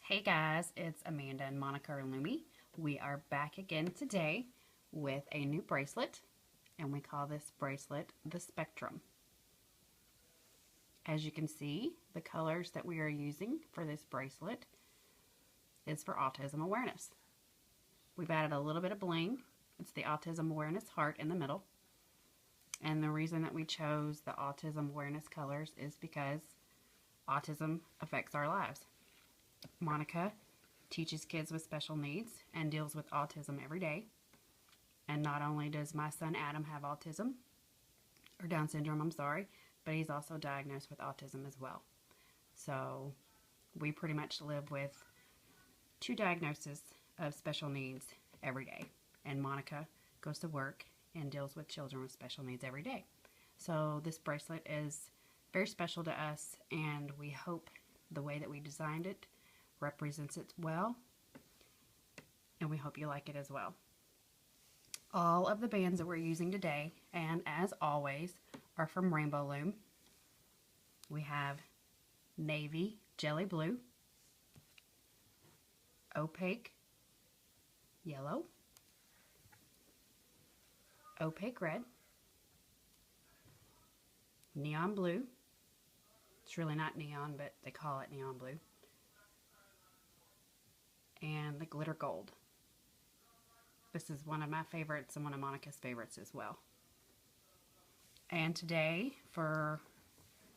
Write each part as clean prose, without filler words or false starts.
Hey guys, it's Amanda and Monica and Lumi. We are back again today with a new bracelet, and we call this bracelet the Spectrum. As you can see, the colors that we are using for this bracelet is for autism awareness. We've added a little bit of bling. It's the Autism Awareness heart in the middle. And the reason that we chose the Autism Awareness colors is because autism affects our lives. Monica teaches kids with special needs and deals with autism every day. And not only does my son Adam have autism, or Down syndrome, I'm sorry, but he's also diagnosed with autism as well. So we pretty much live with 2 diagnoses of special needs every day. And Monica goes to work and deals with children with special needs every day. So this bracelet is very special to us, and we hope the way that we designed it represents it well, and we hope you like it as well. All of the bands that we're using today, and as always, are from Rainbow Loom. We have navy jelly blue, opaque yellow, opaque red, neon blue. It's really not neon, but they call it neon blue, and the glitter gold. This is one of my favorites and one of Monica's favorites as well. And today, for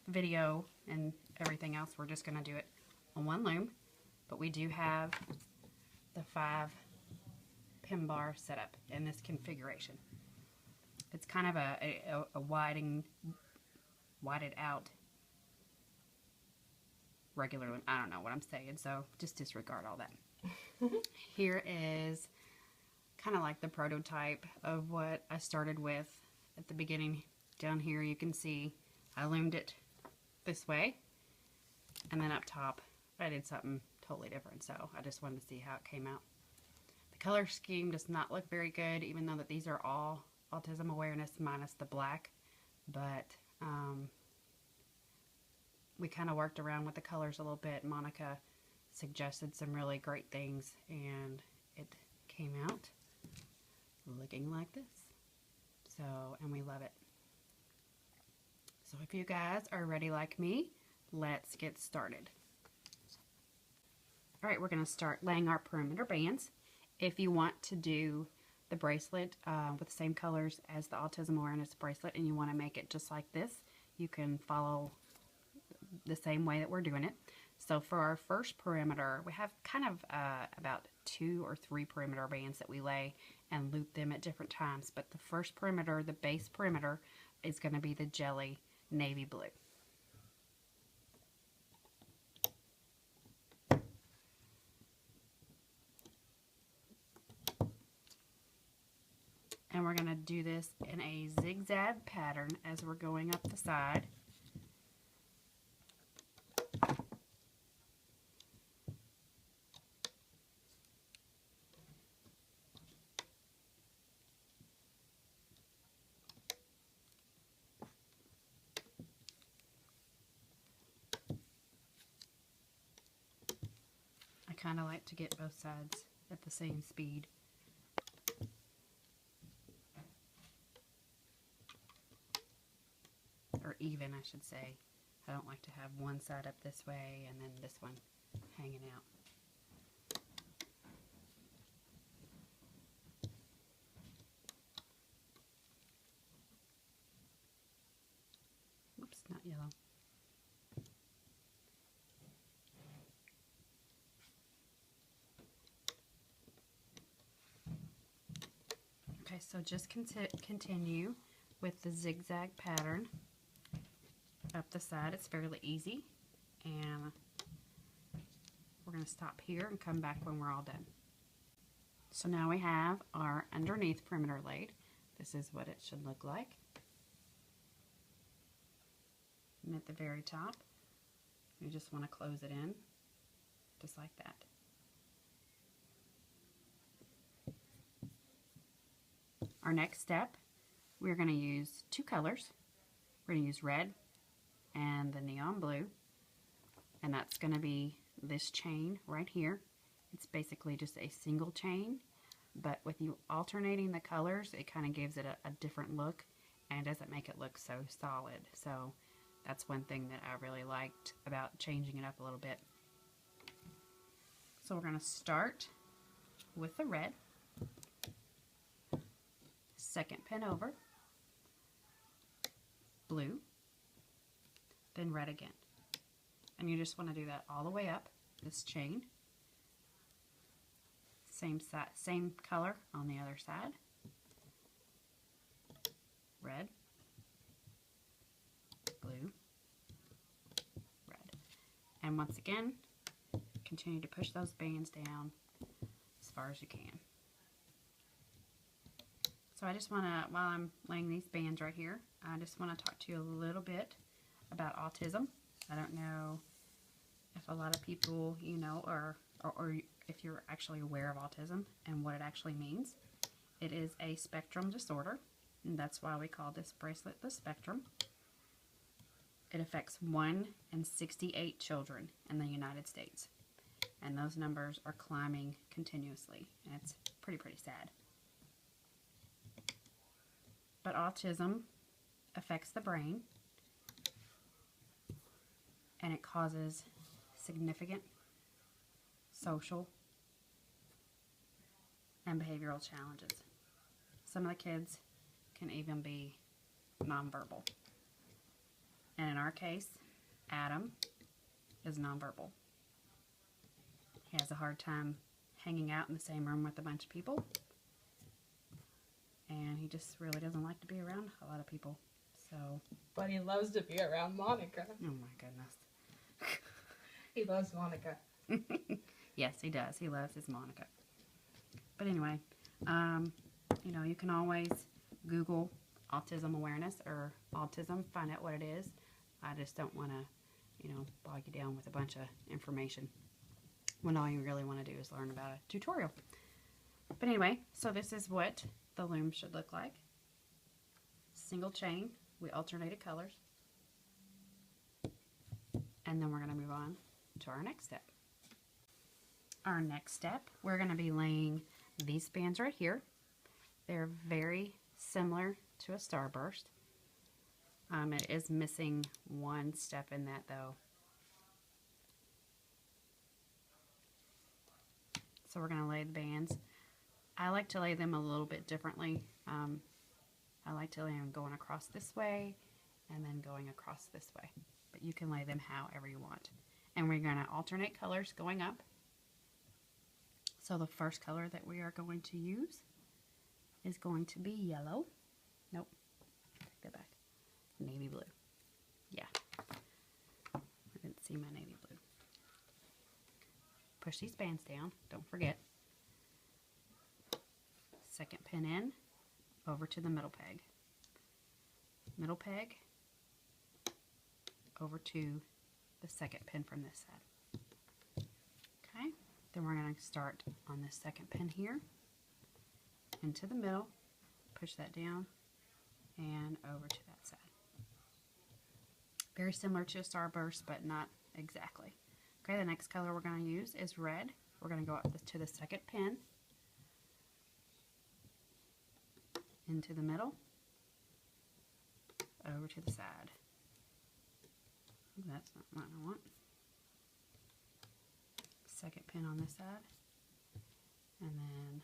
video and everything else, we're just going to do it on one loom, but we do have the 5 pin bar setup in this configuration. It's kind of a widened out regular loom. I don't know what I'm saying, so just disregard all that. Here is kind of like the prototype of what I started with at the beginning. Down here you can see I loomed it this way, and then up top I did something totally different, so I just wanted to see how it came out. The color scheme does not look very good, even though that these are all Autism Awareness minus the black, but we kind of worked around with the colors a little bit. Monica suggested some really great things, and it came out looking like this. So, and we love it. So if you guys are ready like me, let's get started. Alright, we're going to start laying our perimeter bands. If you want to do the bracelet with the same colors as the Autism Awareness bracelet, and you want to make it just like this, you can follow the same way that we're doing it. So for our first perimeter, we have kind of about 2 or 3 perimeter bands that we lay and loop them at different times. But the first perimeter, the base perimeter, is going to be the jelly navy blue. And we're going to do this in a zigzag pattern as we're going up the side. I kind of like to get both sides at the same speed. Or even, I should say. I don't like to have one side up this way and then this one hanging out. Oops, not yellow. Okay, so just continue with the zigzag pattern up the side. It's fairly easy, and we're going to stop here and come back when we're all done. So now we have our underneath perimeter laid. This is what it should look like. And at the very top, you just want to close it in, just like that. Our next step, we're going to use 2 colors. We're going to use red and the neon blue, and that's going to be this chain right here. It's basically just a single chain, but with you alternating the colors, it kind of gives it a different look and doesn't make it look so solid. So that's one thing that I really liked about changing it up a little bit. So we're going to start with the red, second pin over, blue, then red again. And you just want to do that all the way up this chain. Same color on the other side. Red, blue, red. And once again, continue to push those bands down as far as you can. So I just want to, while I'm laying these bands right here, I just want to talk to you a little bit about autism. I don't know if a lot of people, you know, or if you're actually aware of autism and what it actually means. It is a spectrum disorder, and that's why we call this bracelet the spectrum. It affects 1 in 68 children in the United States, and those numbers are climbing continuously, and it's pretty sad. But autism affects the brain, and it causes significant social and behavioral challenges. Some of the kids can even be nonverbal. And in our case, Adam is nonverbal. He has a hard time hanging out in the same room with a bunch of people. And he just really doesn't like to be around a lot of people. So, but he loves to be around Monica. Oh my goodness. He loves Monica. Yes, he does. He loves his Monica. But anyway, you know, you can always Google Autism Awareness or autism, find out what it is. I just don't want to, you know, bog you down with a bunch of information when all you really want to do is learn about a tutorial. But anyway, so this is what the loom should look like. Single chain, we alternated colors. And then we're going to move on to our next step. Our next step, we're going to be laying these bands right here. They're very similar to a starburst. It is missing one step in that though. So we're going to lay the bands. I like to lay them a little bit differently. I like to lay them going across this way and then going across this way. But you can lay them however you want. And we're going to alternate colors going up. So the first color that we are going to use is going to be yellow. Nope. Take that back. Navy blue. Yeah. I didn't see my navy blue. Push these bands down. Don't forget. Second pin in, over to the middle peg. Middle peg, over to the second pin from this side. Okay, then we're going to start on this second pin here, into the middle, push that down, and over to that side. Very similar to a starburst, but not exactly. Okay, the next color we're going to use is red. We're going to go up to the second pin, into the middle, over to the side. That's not what I want. Second pin on this side, and then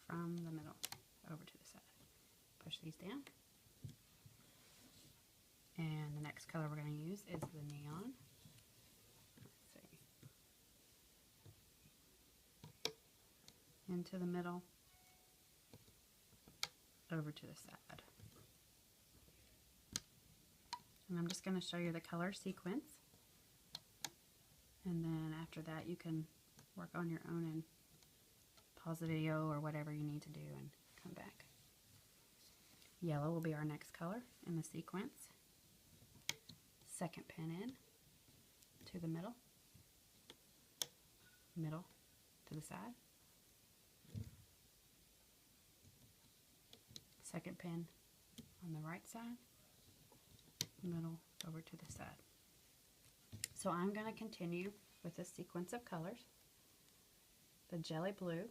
from the middle over to the side. Push these down. And the next color we're going to use is the neon. Let's see. Into the middle, over to the side. And I'm just going to show you the color sequence. And then after that you can work on your own and pause the video or whatever you need to do and come back. Yellow will be our next color in the sequence. Second pin in to the middle, middle to the side, second pin on the right side, middle over to the side. So I'm going to continue with a sequence of colors. The jelly blue,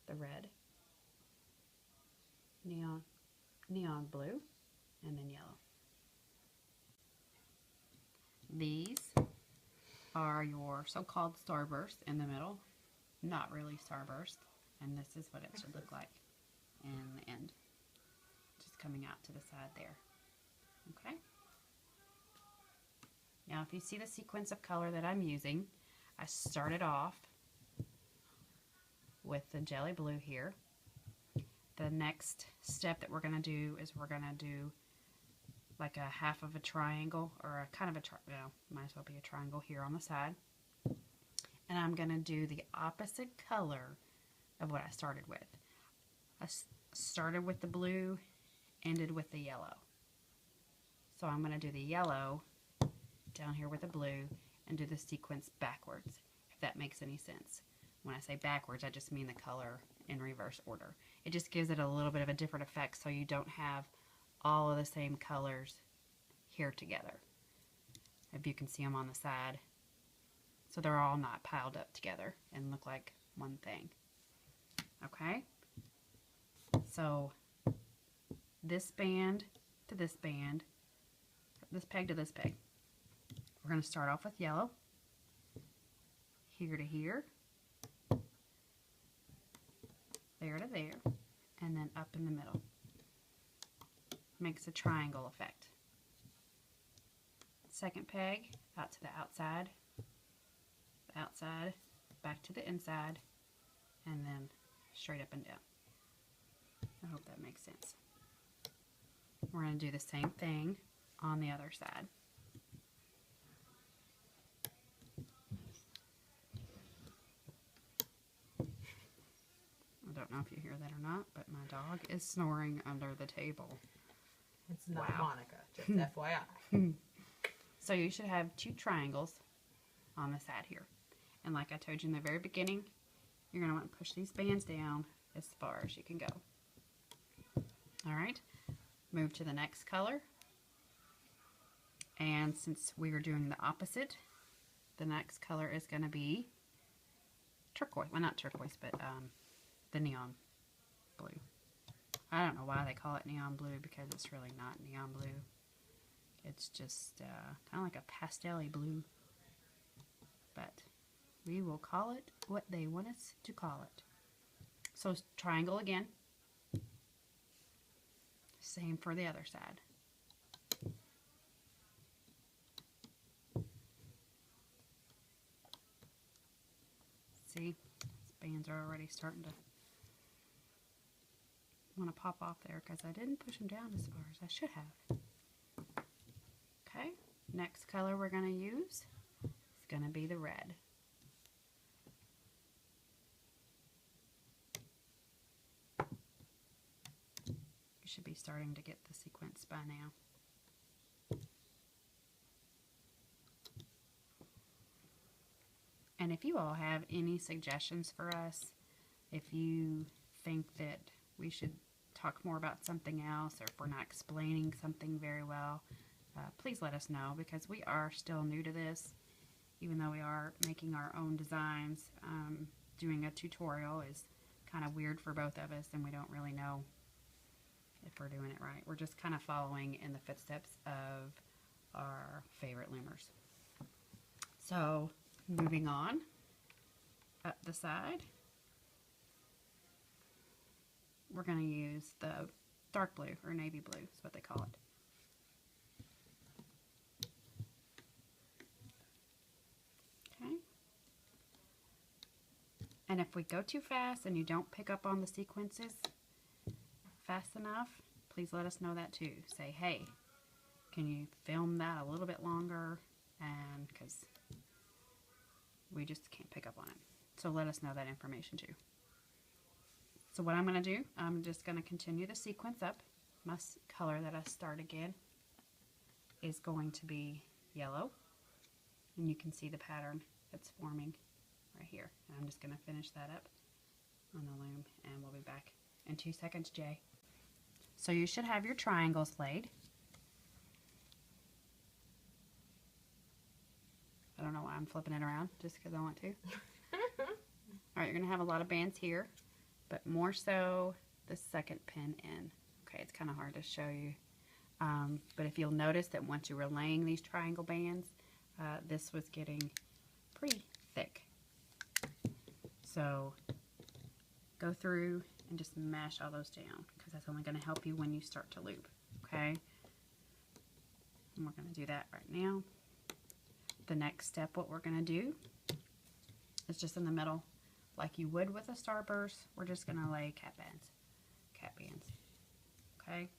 the red, neon blue, and then yellow. These are your so-called starburst in the middle. Not really starburst. And this is what it should look like in the end. Just coming out to the side there. Okay? Now if you see the sequence of color that I'm using, I started off with the jelly blue here. The next step that we're going to do is we're going to do like a half of a triangle, or a kind of a might as well be a triangle here on the side. And I'm going to do the opposite color of what I started with. I started with the blue, ended with the yellow. So I'm going to do the yellow down here with the blue and do the sequence backwards, if that makes any sense. When I say backwards, I just mean the color in reverse order. It just gives it a little bit of a different effect, so you don't have all of the same colors here together. If you can see them on the side, so they're all not piled up together and look like one thing. Okay? So this band to this band, this peg to this peg. We're going to start off with yellow, here to here, there to there, and then up in the middle. Makes a triangle effect. Second peg, out to the outside, back to the inside, and then straight up and down. I hope that makes sense. We're going to do the same thing on the other side. I don't know if you hear that or not, but my dog is snoring under the table. It's not Wow. Monica, just FYI. So you should have two triangles on the side here. And like I told you in the very beginning, you're going to want to push these bands down as far as you can go. Alright, move to the next color. And since we are doing the opposite, the next color is going to be turquoise. Well, not turquoise, but the neon blue. I don't know why they call it neon blue, because it's really not neon blue. It's just kind of like a pastel-y blue. But we will call it what they want us to call it. So triangle again. Same for the other side. See, these bands are already starting to want to pop off there because I didn't push them down as far as I should have. Okay, next color we're going to use is going to be the red. You should be starting to get the sequence by now. And if you all have any suggestions for us, if you think that we should talk more about something else, or if we're not explaining something very well, please let us know, because we are still new to this. Even though we are making our own designs, doing a tutorial is kind of weird for both of us, and we don't really know if we're doing it right. We're just kind of following in the footsteps of our favorite loomers. So moving on up the side, we're going to use the dark blue, or navy blue is what they call it. Okay. And if we go too fast and you don't pick up on the sequences fast enough, please let us know that too. Say, hey, can you film that a little bit longer? And because we just can't pick up on it. So let us know that information too. So what I'm going to do, I'm just going to continue the sequence up. My color that I start again is going to be yellow. And you can see the pattern that's forming right here. And I'm just going to finish that up on the loom, and we'll be back in 2 seconds, Jay. So you should have your triangles laid. I don't know why I'm flipping it around, just because I want to. Alright, you're going to have a lot of bands here, but more so the second pin in. Okay, it's kind of hard to show you. But if you'll notice that once you were laying these triangle bands, this was getting pretty thick. So go through and just mash all those down, because that's only going to help you when you start to loop. Okay? And we're going to do that right now. The next step, what we're going to do is just in the middle, like you would with a starburst, we're just going to lay cat bands. Cat bands. Okay?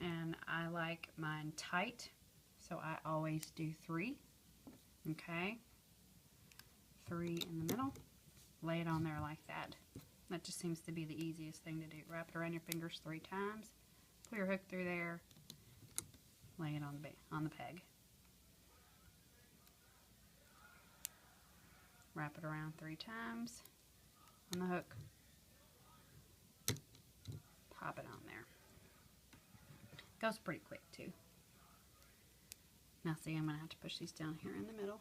And I like mine tight, so I always do 3. Okay? 3 in the middle. Lay it on there like that. That just seems to be the easiest thing to do. Wrap it around your fingers 3 times. Put your hook through there. Lay it on the peg. Wrap it around 3 times on the hook. Pop it on there. Goes pretty quick too. Now see, I'm going to have to push these down here in the middle.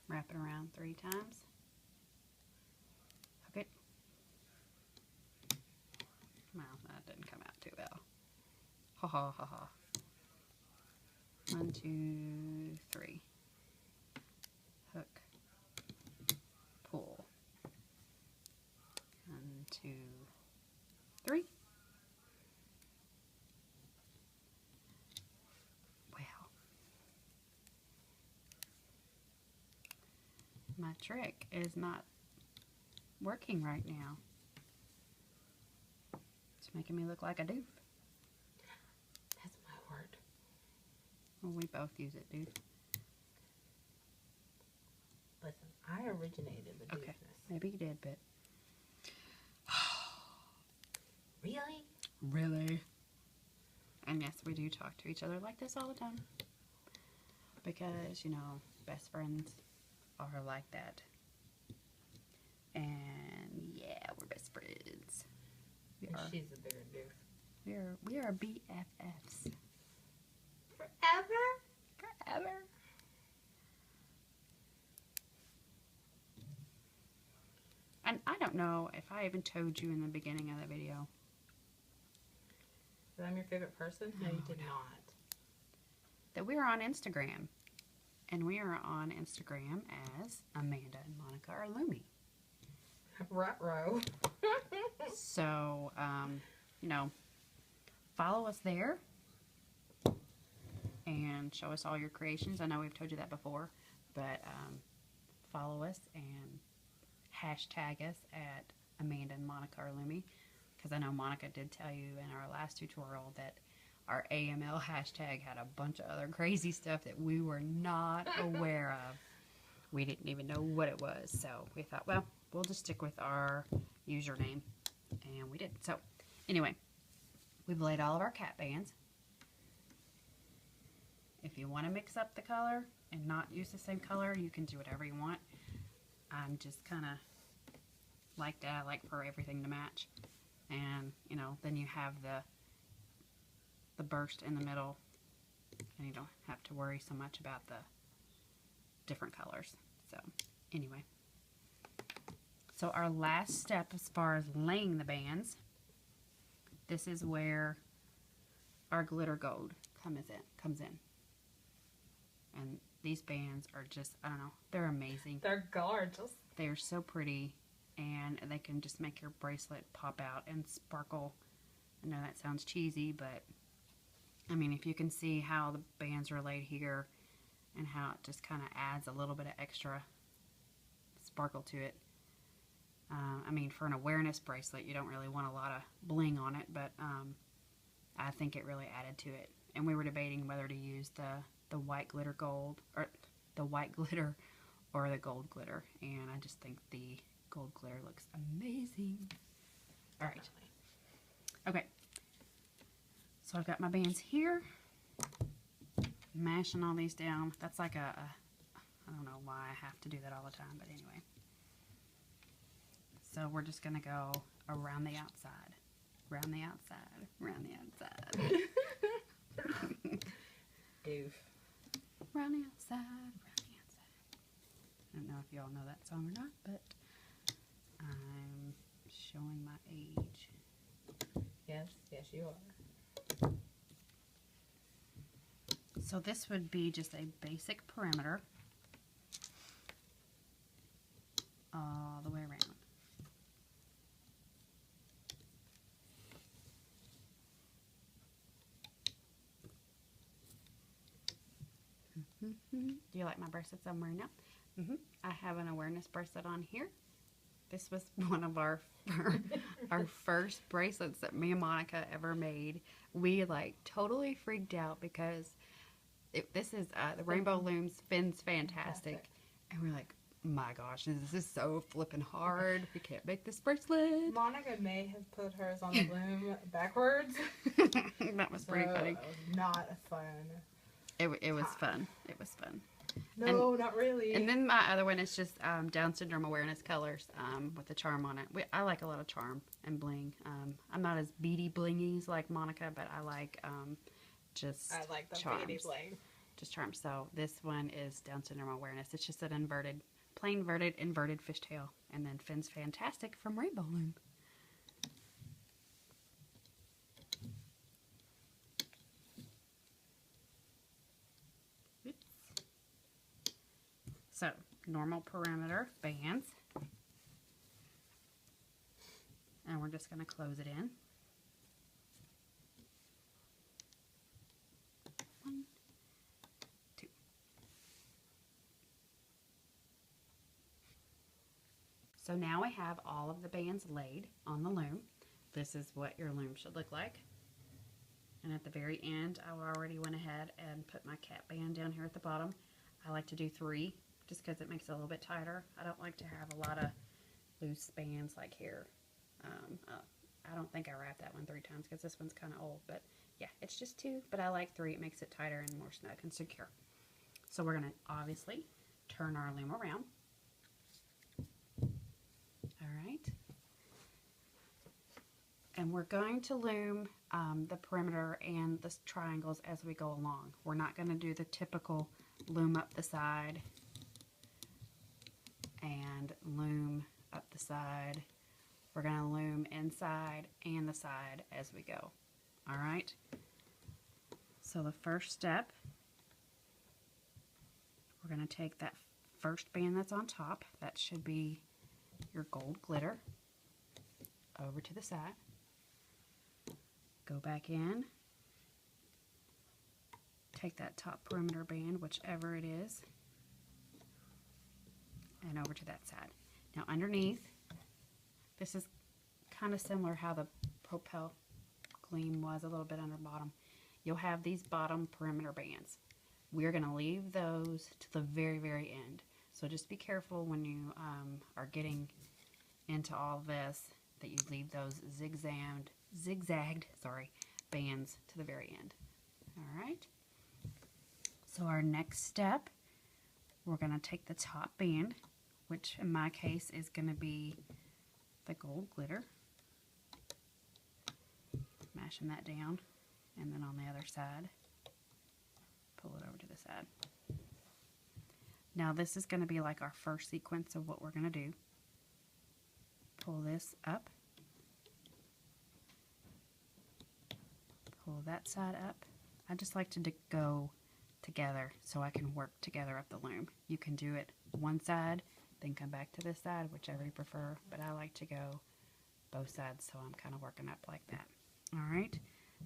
Wrap it around 3 times. Hook it. Well, that didn't come out too well. Ha ha ha ha. 1, 2, 3. Hook. Pull. 1, 2, 3. Wow. My trick is not working right now. It's making me look like a doof. That's my word. Well, we both use it, dude. Listen, I originated the Okay, doofness. maybe you did, but... Really? Really? And yes, we do talk to each other like this all the time. Because, you know, best friends are like that. And yeah, we're best friends. We And are. she's a bigger doof. We are BFFs. Forever? Forever. And I don't know if I even told you in the beginning of the video That I'm your favorite person? No, you did not. that we are on Instagram. And we are on Instagram as Amanda and Monica are Loomy. Ruh-roh. So, you know, follow us there and show us all your creations. I know we've told you that before, but follow us and hashtag us at Amanda and Monica are Loomy, because I know Monica did tell you in our last tutorial that our AML hashtag had a bunch of other crazy stuff that we were not aware of. We didn't even know what it was, so we thought, well, we'll just stick with our username, and we did. So, anyway, we've laid all of our cat bands. If you want to mix up the color and not use the same color, you can do whatever you want. I'm just kind of like that. I like for everything to match. And, you know, then you have the burst in the middle, and you don't have to worry so much about the different colors. So, anyway. So our last step as far as laying the bands, this is where our glitter gold comes in. And these bands are just, I don't know, they're amazing. They're gorgeous. They are so pretty, and they can just make your bracelet pop out and sparkle. I know that sounds cheesy, but I mean, if you can see how the bands are laid here and how it just kind of adds a little bit of extra sparkle to it. I mean, for an awareness bracelet, you don't really want a lot of bling on it, but I think it really added to it. And we were debating whether to use the white glitter gold, or the white glitter or the gold glitter. And I just think the gold glitter looks amazing. All right. Okay. So I've got my bands here. Mashing all these down. That's like I don't know why I have to do that all the time, but anyway. So we're just going to go around the outside. Round the outside, round the outside. Doof. Round the outside, round the outside. I don't know if y'all know that song or not, but I'm showing my age. Yes, yes you are. So this would be just a basic perimeter all the way around. Do you like my bracelets I'm wearing now? I have an awareness bracelet on here. This was one of our our first bracelets that me and Monica ever made. We like totally freaked out because this is the Rainbow Loom Fins Fantastic. And we're like, my gosh, this is so flipping hard. We can't make this bracelet. Monica may have put hers on the loom backwards. That was pretty funny. Not fun. It was fun. It was fun. No, not really. And then my other one is just Down syndrome awareness colors with the charm on it. I like a lot of charm and bling. I'm not as beady blingies like Monica, but I like just I like the charms. beady bling. Just charms. So this one is Down syndrome awareness. It's just an inverted, plain inverted fishtail, and then Fins Fantastic from Rainbow Loom. So, normal perimeter bands. And we're just going to close it in. 1, 2. So now we have all of the bands laid on the loom. This is what your loom should look like. And at the very end, I already went ahead and put my cap band down here at the bottom. I like to do 3. Just because it makes it a little bit tighter. I don't like to have a lot of loose bands like here. I don't think I wrapped that one 3 times because this one's kind of old. But yeah, it's just 2, but I like 3. It makes it tighter and more snug and secure. So we're going to obviously turn our loom around. Alright. And we're going to loom the perimeter and the triangles as we go along. We're not going to do the typical loom up the side and loom up the side. We're going to loom inside and the side as we go. Alright? So the first step, we're going to take that first band that's on top, that should be your gold glitter, over to the side. Go back in, take that top perimeter band, whichever it is, and over to that side. Now underneath, this is kind of similar how the Propel Gleam was a little bit under bottom. You'll have these bottom perimeter bands. We're going to leave those to the very, very end. So just be careful when you are getting into all this that you leave those zigzagged bands to the very end. Alright. So our next step, we're going to take the top band, which in my case is going to be the gold glitter. Mashing that down, and then on the other side, pull it over to the side. Now this is going to be like our first sequence of what we're going to do. Pull this up, pull that side up. I just like to go together so I can work together up the loom. You can do it one side, then come back to this side, whichever you prefer, but I like to go both sides, so I'm kind of working up like that. Alright,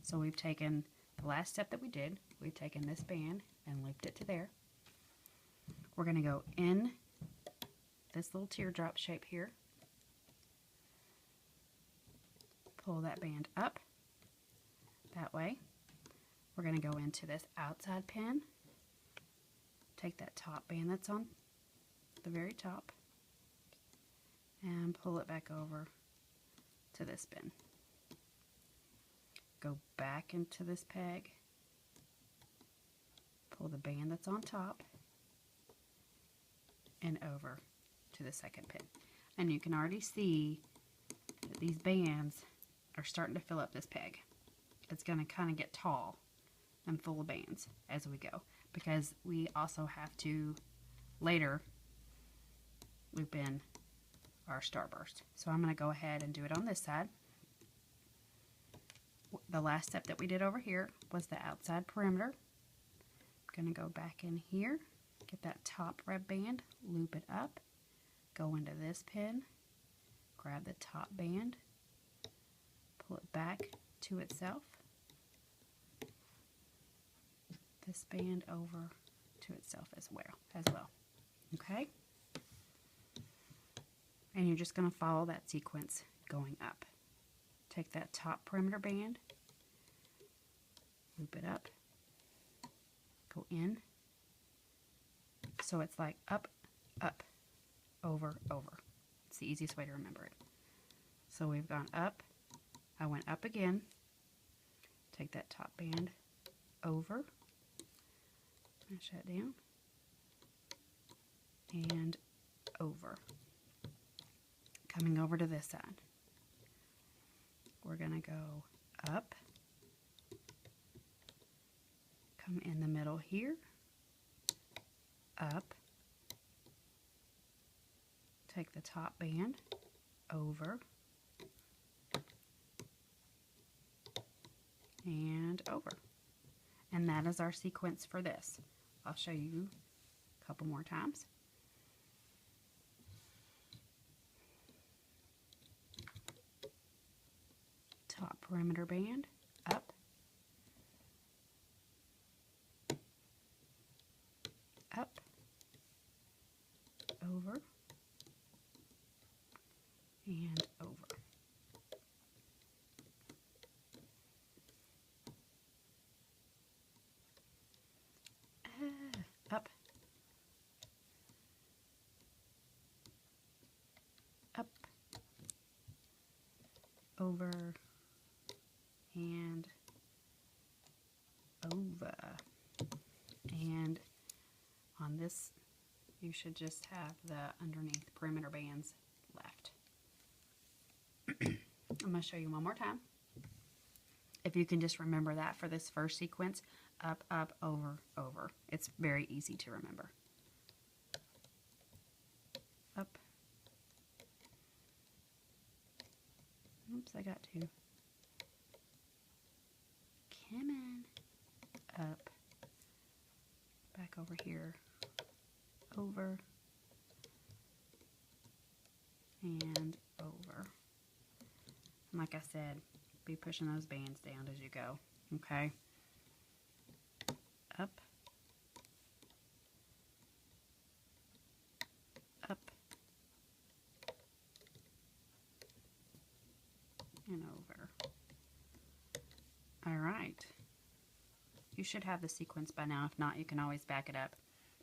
so we've taken the last step that we did, we've taken this band and looped it to there. We're going to go in this little teardrop shape here, pull that band up that way. We're going to go into this outside pin, take that top band that's on the very top, and pull it back over to this pin. Go back into this peg, pull the band that's on top, and over to the second pin. And you can already see that these bands are starting to fill up this peg. It's going to kind of get tall and full of bands as we go, because we also have to later loop in our starburst. So I'm going to go ahead and do it on this side. The last step that we did over here was the outside perimeter. I'm going to go back in here, get that top red band, loop it up, go into this pin, grab the top band, pull it back to itself, this band over to itself as well. Okay? And you're just going to follow that sequence going up. Take that top perimeter band, loop it up, go in. So it's like up, up, over, over. It's the easiest way to remember it. So we've gone up, I went up again, take that top band over, push that down, and over. Coming over to this side. We're going to go up, come in the middle here, up, take the top band, over, and over. And that is our sequence for this. I'll show you a couple more times. Top perimeter band, up, up, over, and over. Up, up, over, and over. And on this, you should just have the underneath perimeter bands left. I'm going to show you one more time. If you can just remember that for this first sequence, up, up, over, over. It's very easy to remember. Up. Oops, I got two. Come on. Up. Back over here. Over. And over. And like I said, be pushing those bands down as you go. Okay? Up. Up. And over. Alright. You should have the sequence by now. If not, you can always back it up.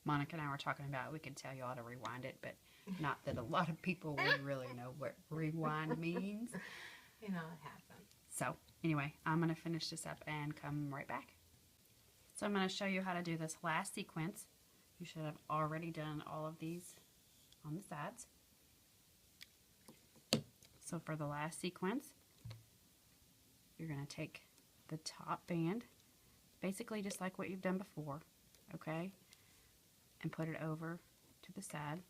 Monica and I were talking about we could tell you how to rewind it, but not that a lot of people would really know what rewind means. You know, it happens. So, anyway, I'm going to finish this up and come right back. So I'm going to show you how to do this last sequence. You should have already done all of these on the sides. So for the last sequence, you're going to take the top band, basically just like what you've done before, okay, and put it over to the side.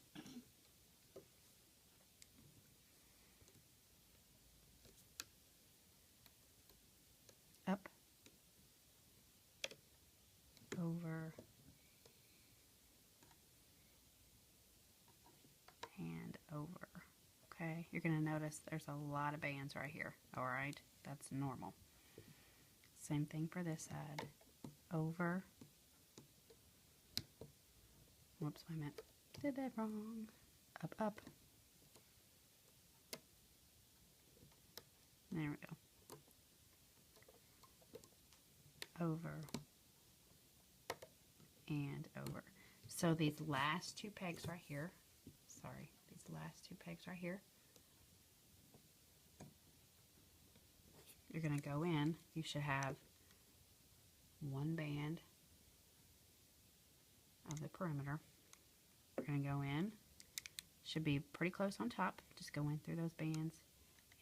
Up, over, and over. Okay, you're going to notice there's a lot of bands right here. Alright, that's normal. Same thing for this side. Over. Whoops, I did that wrong. Up, up. There we go. Over. And over. So these last two pegs right here, you're going to go in. You should have one band of the perimeter. We're going to go in. Should be pretty close on top. Just go in through those bands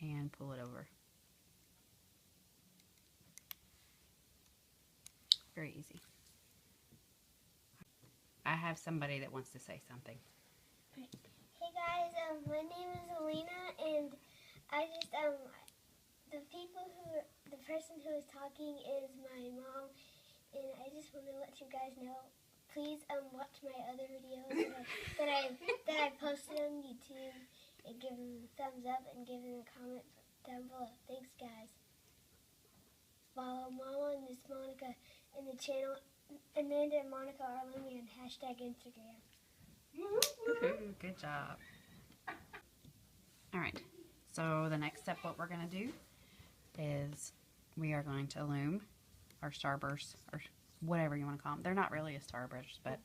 and pull it over. very easy. I have somebody that wants to say something. Hey guys, my name is Alina, and I just the person who is talking is my mom, and I just want to let you guys know. Please watch my other videos that I posted on YouTube, and give them a thumbs up and give them a comment down below. Thanks, guys. Follow Mama and Miss Monica in the channel. Amanda and Monica are living on #Instagram. Good job. Alright, so the next step, what we're going to do is we are going to loom our starbursts, or whatever you want to call them. They're not really a starburst, but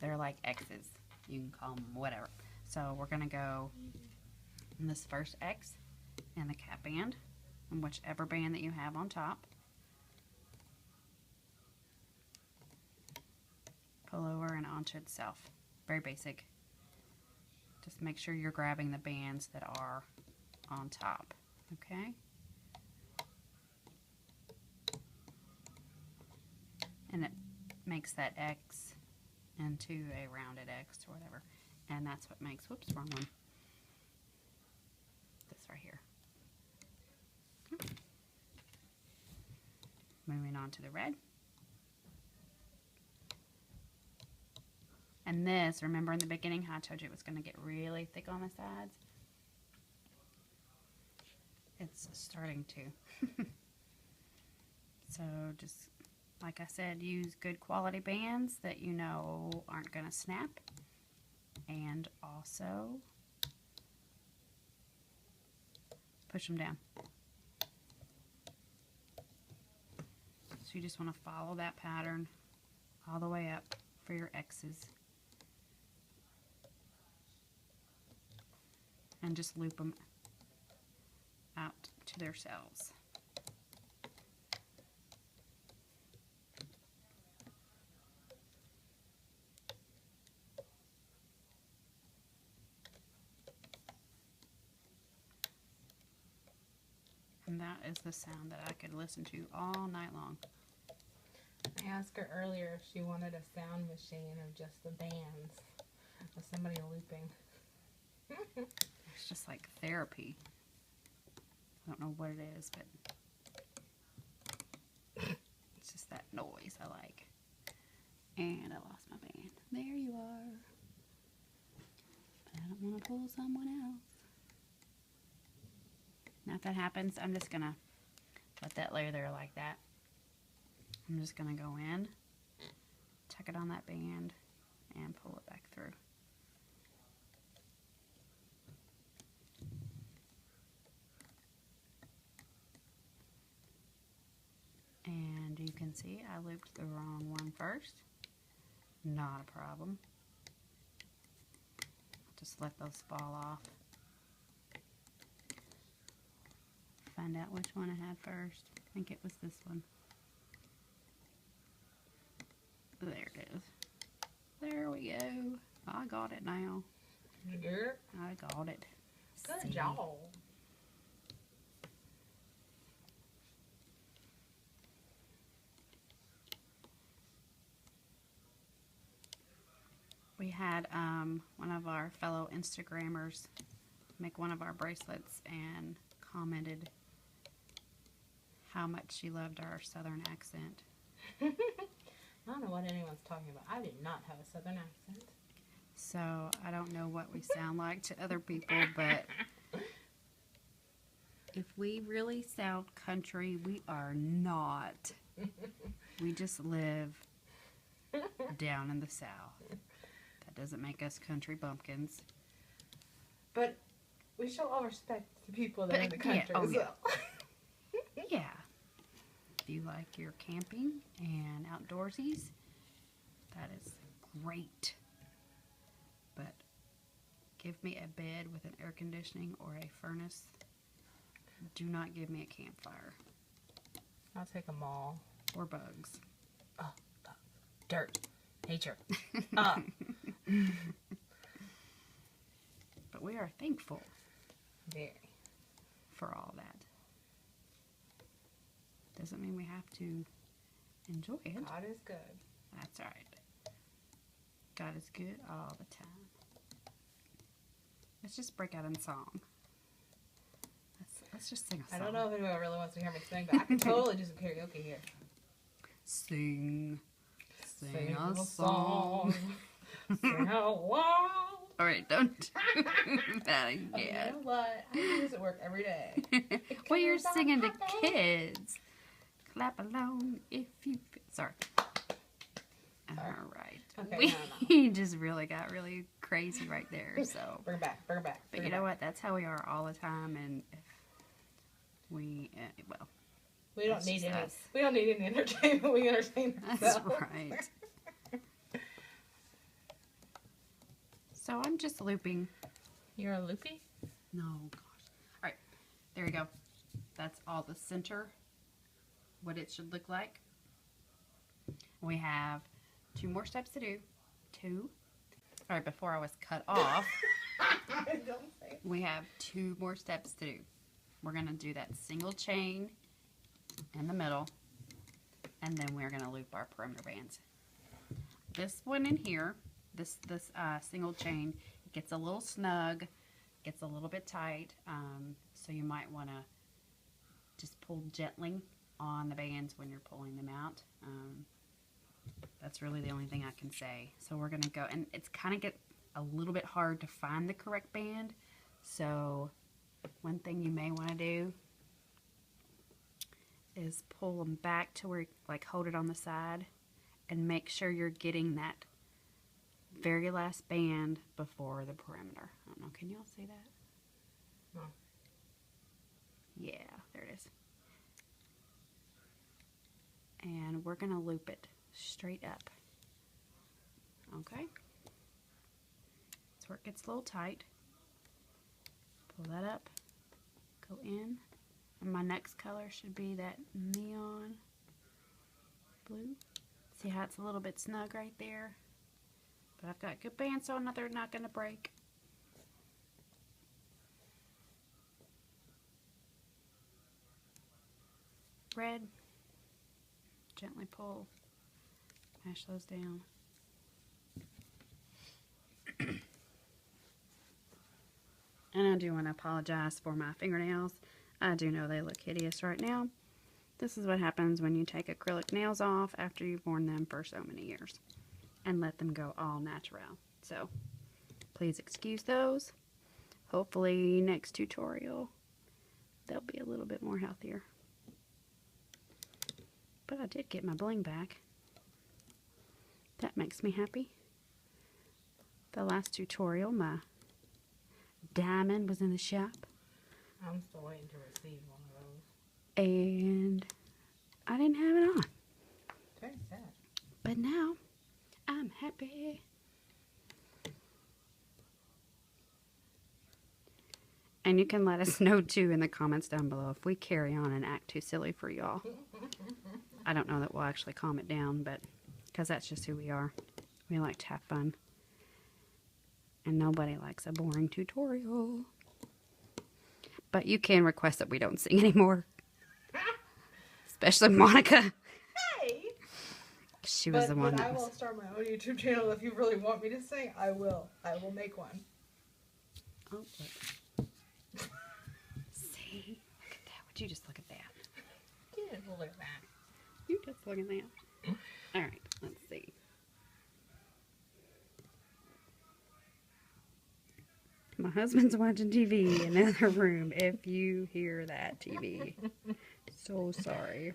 they're like X's. You can call them whatever. So we're going to go in this first X and the cap band, and whichever band that you have on top. Pull over and onto itself. Very basic. Just make sure you're grabbing the bands that are on top. Okay? And it makes that X into a rounded X or whatever. And that's what makes, whoops, wrong one. This right here. Moving on to the red. And this, remember in the beginning how I told you it was going to get really thick on the sides? It's starting to. So just, like I said, use good quality bands that you know aren't going to snap. And also push them down. So you just want to follow that pattern all the way up for your X's. And just loop them out to their cells. And that is the sound that I could listen to all night long. I asked her earlier if she wanted a sound machine of just the bands of somebody looping. It's just like therapy. I don't know what it is, but it's just that noise I like. And I lost my band. There you are. But I don't want to pull someone else. Now if that happens, I'm just going to let that lay there like that. I'm just going to go in, tuck it on that band, and pull it back through. And you can see I looped the wrong one first. Not a problem. Just let those fall off. Find out which one I had first. I think it was this one. There it is. There we go. I got it now. You get it? I got it. Good job. We had one of our fellow Instagrammers make one of our bracelets and commented how much she loved our southern accent. I don't know what anyone's talking about. I did not have a southern accent. So I don't know what we sound like to other people, but if we really sound country, we are not. We just live down in the South. That doesn't make us country bumpkins. But we show all respect to people that are in the country yeah, as well. Yeah. If you like your camping and outdoorsies, that is great. But give me a bed with an air conditioning or a furnace. Do not give me a campfire. I'll take them all. Or bugs. Oh, dirt. Nature. But we are thankful Very. for all that. Doesn't mean we have to enjoy it. God is good. That's right. God is good all the time. Let's just break out in song. Let's just sing a song. I don't know if anyone really wants to hear me sing, but I can totally do some karaoke here. Sing a song. Sing along. All right, don't do that again. Okay, you know what? I do this at work every day. Well, you're singing to kids. Clap along if you feel. Sorry. Sorry. All right. Okay, We just really got really crazy right there. So, Bring it back. Bring it back. but you know what? That's how we are all the time, and if we well, We don't that's need just any. us. We don't need any entertainment. We entertain That's ourselves. right. So I'm just looping. You're a loopy? No, gosh. All right, there you go. That's all the center, what it should look like. We have 2 more steps to do. 2. All right, before I was cut off, Don't say it. we have 2 more steps to do. We're going to do that single chain in the middle, and then we're going to loop our perimeter bands. This one in here, this single chain, it gets a little snug, gets a little bit tight, so you might want to just pull gently on the bands when you're pulling them out. That's really the only thing I can say. So we're going to go, and it's kind of get a little bit hard to find the correct band, so one thing you may want to do is pull them back to where, like, hold it on the side and make sure you're getting that very last band before the perimeter. I don't know, can y'all see that? No. Yeah, there it is. And we're going to loop it straight up. Okay? That's where it gets a little tight. Pull that up, go in, and my next color should be that neon blue. See how it's a little bit snug right there? But I've got good bands, so they're not going to break. Red, gently pull, mash those down. And I do want to apologize for my fingernails. I do know they look hideous right now. This is what happens when you take acrylic nails off after you've worn them for so many years and let them go all natural. So please excuse those. Hopefully next tutorial they'll be a little bit more healthier. But I did get my bling back. That makes me happy. The last tutorial, my diamond was in the shop, I'm still waiting to receive one of those. and I didn't have it on. Very sad. But now, I'm happy. And you can let us know, too, in the comments down below if we carry on and act too silly for y'all. I don't know that we'll actually calm it down, but because that's just who we are. We like to have fun. And nobody likes a boring tutorial. But you can request that we don't sing anymore. Especially Monica. Hey! She was the one but that I will was... start my own YouTube channel if you really want me to sing. I will. I will make one. Oh, look. See? Look at that. Would you just look at that? Yeah, we'll look at that. You just look at that. Alright, let's see. My husband's watching TV in the other room. If you hear that TV, so sorry.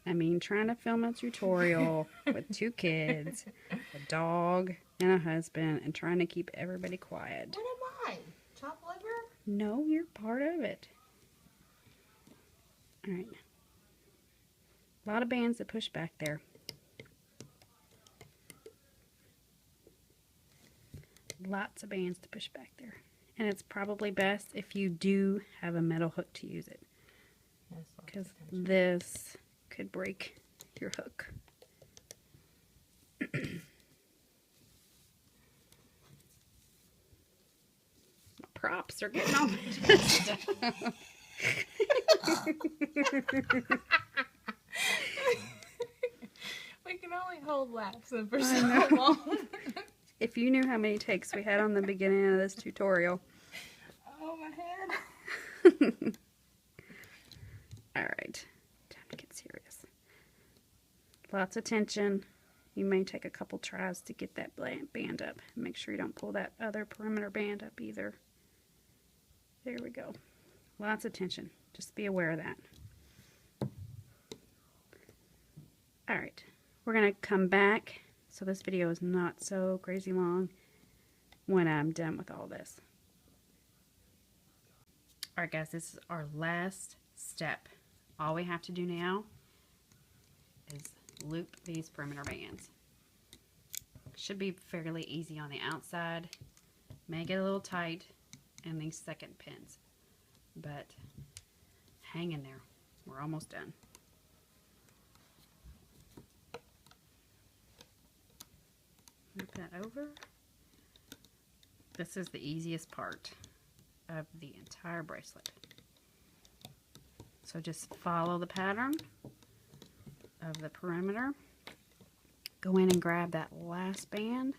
I mean, trying to film a tutorial with 2 kids, a dog, and a husband, and trying to keep everybody quiet. What am I? Chopped liver? No, you're part of it. Alright. A lot of bands that push back there. Lots of bands to push back there. And it's probably best if you do have a metal hook to use it, Yes, because this could break your hook. Props are getting all my stuff. hold laughing for I so know. long. If you knew how many takes we had on the beginning of this tutorial. Oh, my head. Alright, time to get serious. Lots of tension. You may take a couple tries to get that band up. Make sure you don't pull that other perimeter band up either. There we go. Lots of tension. Just be aware of that. Alright, we're going to come back so this video is not so crazy long when I'm done with all this. Alright guys, this is our last step. All we have to do now is loop these perimeter bands. Should be fairly easy on the outside. May get a little tight in these second pins, but hang in there. We're almost done. Loop that over. This is the easiest part of the entire bracelet. So just follow the pattern of the perimeter. Go in and grab that last band.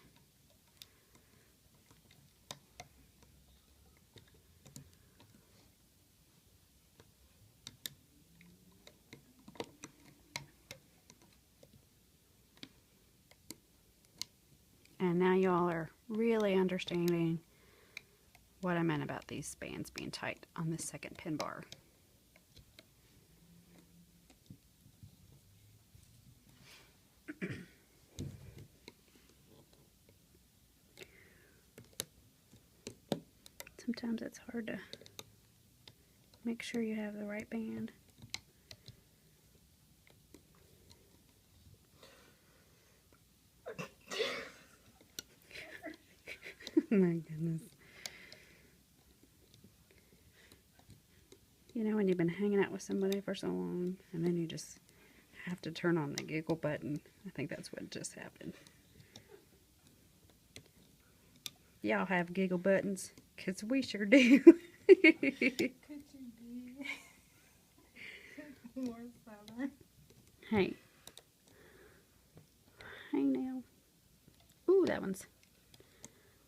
And now y'all are really understanding what I meant about these bands being tight on this second pin bar. Sometimes it's hard to make sure you have the right band. My goodness. You know when you've been hanging out with somebody for so long and then you just have to turn on the giggle button. I think that's what just happened. Y'all have giggle buttons? 'Cause we sure do. Could you be more southern? Hey. Hey now. Ooh, that one's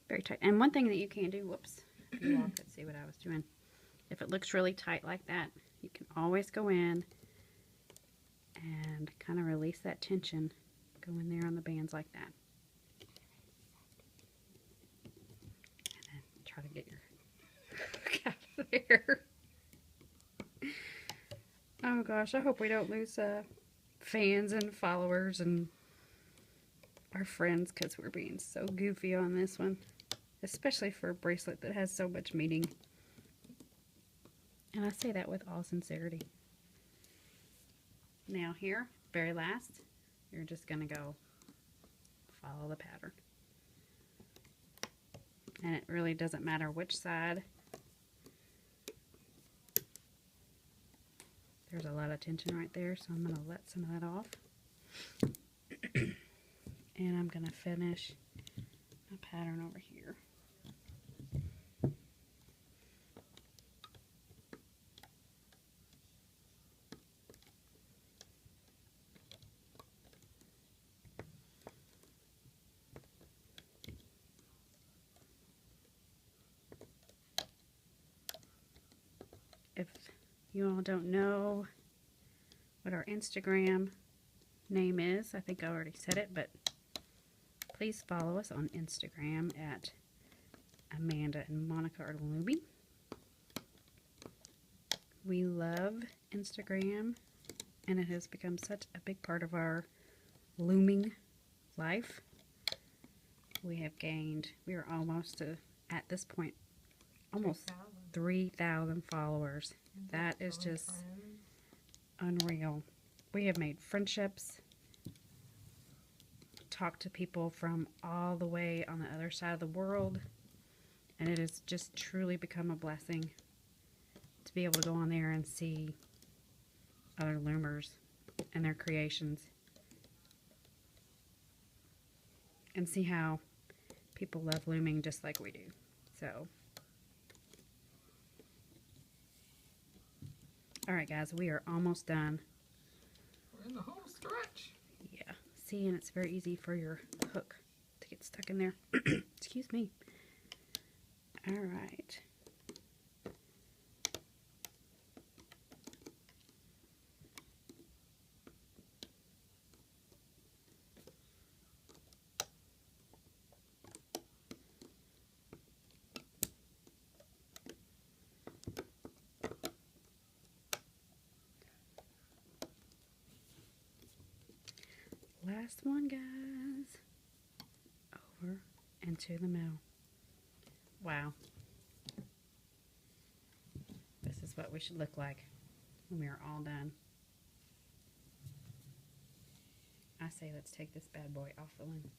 very tight. And one thing that you can do, whoops, you all could see what I was doing. If it looks really tight like that, you can always go in and kind of release that tension. Go in there on the bands like that. And then try to get your hook out of there. Oh gosh, I hope we don't lose fans and followers and our friends because we're being so goofy on this one. Especially for a bracelet that has so much meaning. And I say that with all sincerity. Now here, very last, you're just going to go follow the pattern. And it really doesn't matter which side. There's a lot of tension right there, so I'm going to let some of that off. And I'm going to finish my pattern over here. If you all don't know what our Instagram name is, I think I already said it, but please follow us on Instagram at Amanda and Monica are looming. We love Instagram, and it has become such a big part of our looming life. We are almost at this point, almost 3,000 followers. That is just unreal. We have made friendships, talked to people from all the way on the other side of the world, and it has just truly become a blessing to be able to go on there and see other loomers and their creations and see how people love looming just like we do. So, alright guys, we are almost done. We're in the home stretch. Yeah, See, and it's very easy for your hook to get stuck in there. Excuse me. All right. Last one, guys. Over into the middle. Wow. This is what we should look like when we are all done. I say let's take this bad boy off the loom.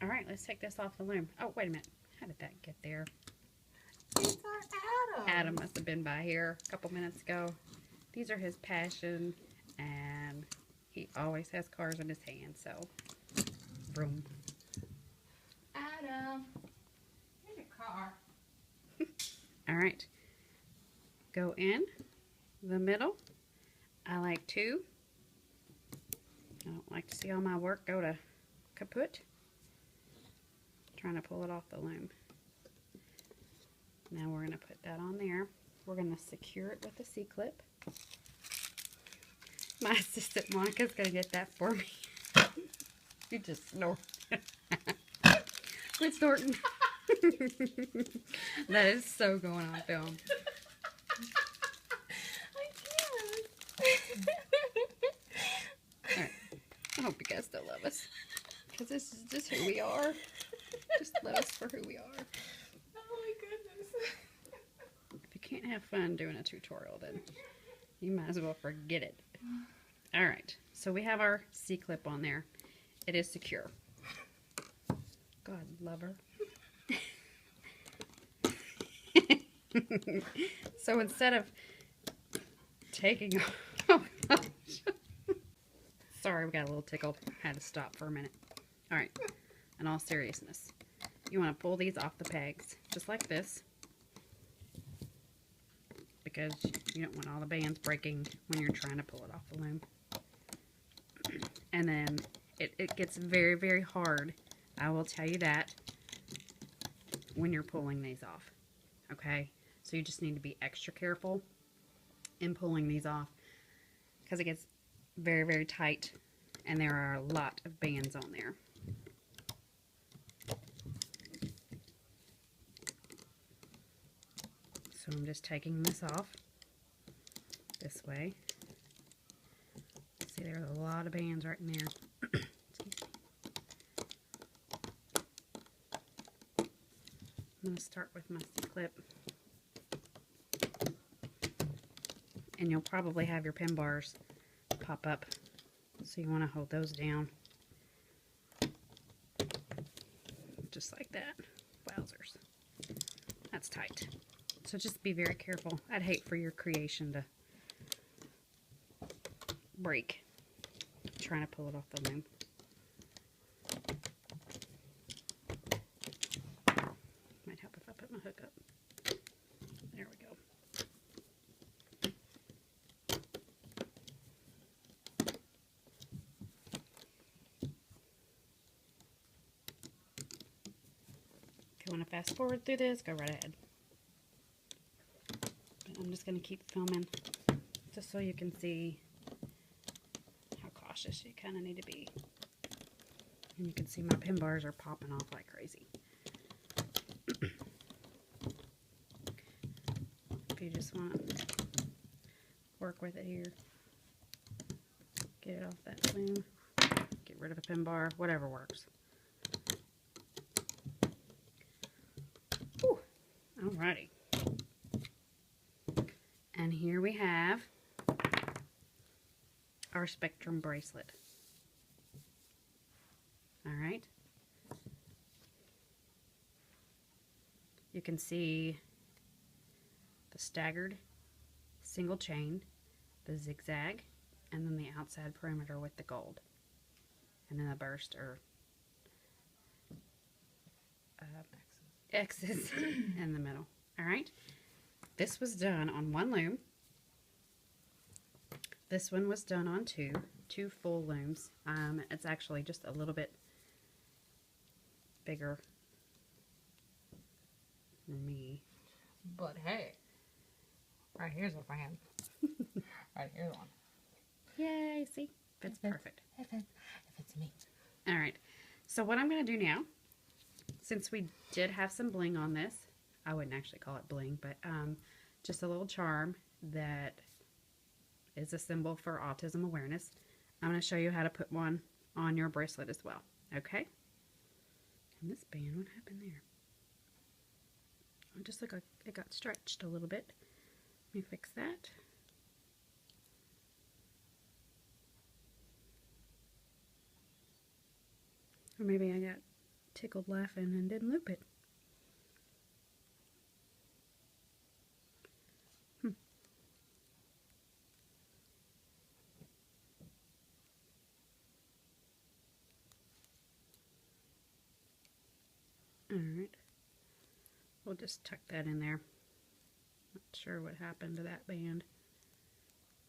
All right, let's take this off the loom. Oh, wait a minute. How did that get there? It's our Adam. Adam must have been by here a couple minutes ago. These are his passion, and he always has cars in his hand, so vroom. Adam, here's your car. All right, go in the middle. I like to. I don't like to see all my work go to kaput. Trying to pull it off the loom. Now we're going to put that on there. We're going to secure it with a C-clip. My assistant Monica's going to get that for me. You just snort. Quit snorting. That is so going on film. I can't. Alright. I hope you guys still love us. Because this is just who we are. Just love us for who we are. Oh my goodness. If you can't have fun doing a tutorial, then you might as well forget it. Alright, so we have our C-clip on there. It is secure. God, lover. So instead of taking... Oh, gosh. Sorry, we got a little tickled. Had to stop for a minute. Alright, in all seriousness, you want to pull these off the pegs, just like this. Because you don't want all the bands breaking when you're trying to pull it off the loom. And then it gets very, very hard, I will tell you that, when you're pulling these off. Okay? So you just need to be extra careful in pulling these off, because it gets very, very tight, and there are a lot of bands on there. So I'm just taking this off this way. See, there's a lot of bands right in there. I'm going to start with my C-clip. And you'll probably have your pin bars pop up. So you want to hold those down. Just like that. Wowzers. That's tight. So just be very careful. I'd hate for your creation to break trying to pull it off the loom. Might help if I put my hook up. There we go. If you want to fast forward through this, go right ahead. But I'm just going to keep filming just so you can see how cautious you kind of need to be. And you can see my pin bars are popping off like crazy. If you just want to work with it here, get it off that loom, get rid of a pin bar, whatever works. Whew. Alrighty. And here we have our Spectrum bracelet. Alright. You can see the staggered single chain, the zigzag, and then the outside perimeter with the gold. And then the burst or X's in the middle. Alright. This was done on one loom. This one was done on two full looms. It's actually just a little bit bigger than me. But hey, right here's a fan. Right here's one. Yay, see? Fits perfect. If it's me. All right, so what I'm going to do now, since we did have some bling on this, I wouldn't actually call it bling, but just a little charm that is a symbol for autism awareness. I'm going to show you how to put one on your bracelet as well, okay? And this band, what happened there? It just looked like it got stretched a little bit. Let me fix that. Or maybe I got tickled laughing and didn't loop it. Alright, we'll just tuck that in there. Not sure what happened to that band.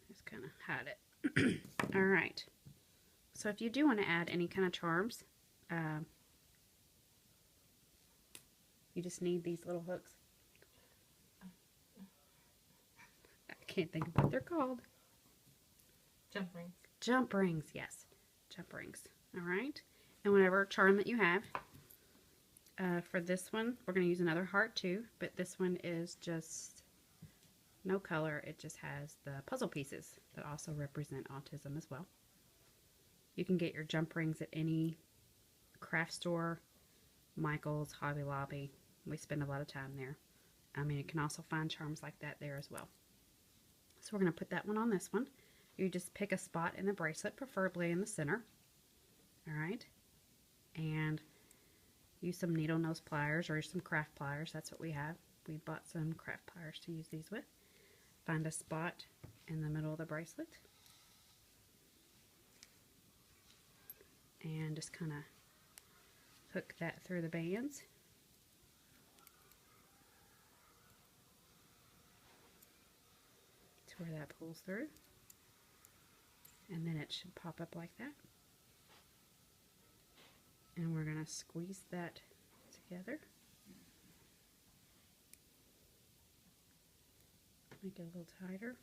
Just kind of hide it. Alright, so if you do want to add any kind of charms, you just need these little hooks. I can't think of what they're called. Jump rings. Jump rings, yes. Jump rings. Alright, and whatever charm that you have. For this one, we're going to use another heart too, but this one is just no color. It just has the puzzle pieces that also represent autism as well. You can get your jump rings at any craft store, Michael's, Hobby Lobby. We spend a lot of time there. I mean, you can also find charms like that there as well. So we're going to put that one on this one. You just pick a spot in the bracelet, preferably in the center. Alright, and use some needle nose pliers or some craft pliers. That's what we have. We bought some craft pliers to use these with. Find a spot in the middle of the bracelet. And just kind of hook that through the bands. To where that pulls through. And then it should pop up like that. And we're going to squeeze that together. Make it a little tighter.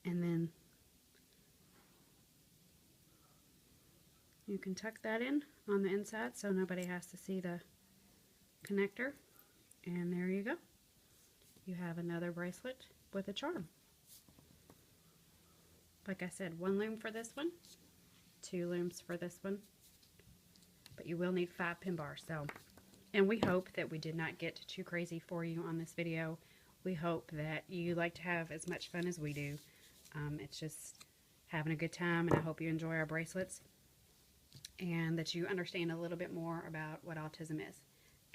And then you can tuck that in on the inside so nobody has to see the connector. And there you go. You have another bracelet with a charm. Like I said, 1 loom for this one, 2 looms for this one, but you will need 5 pin bars. So, and we hope that we did not get too crazy for you on this video. We hope that you like to have as much fun as we do. It's just having a good time, and I hope you enjoy our bracelets and that you understand a little bit more about what autism is.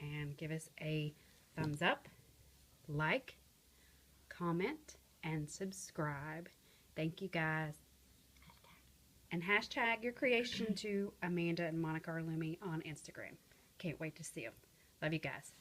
And give us a thumbs up, like, comment, and subscribe. Thank you guys. And hashtag your creation to Amanda and Monica Lumi on Instagram. Can't wait to see them. Love you guys.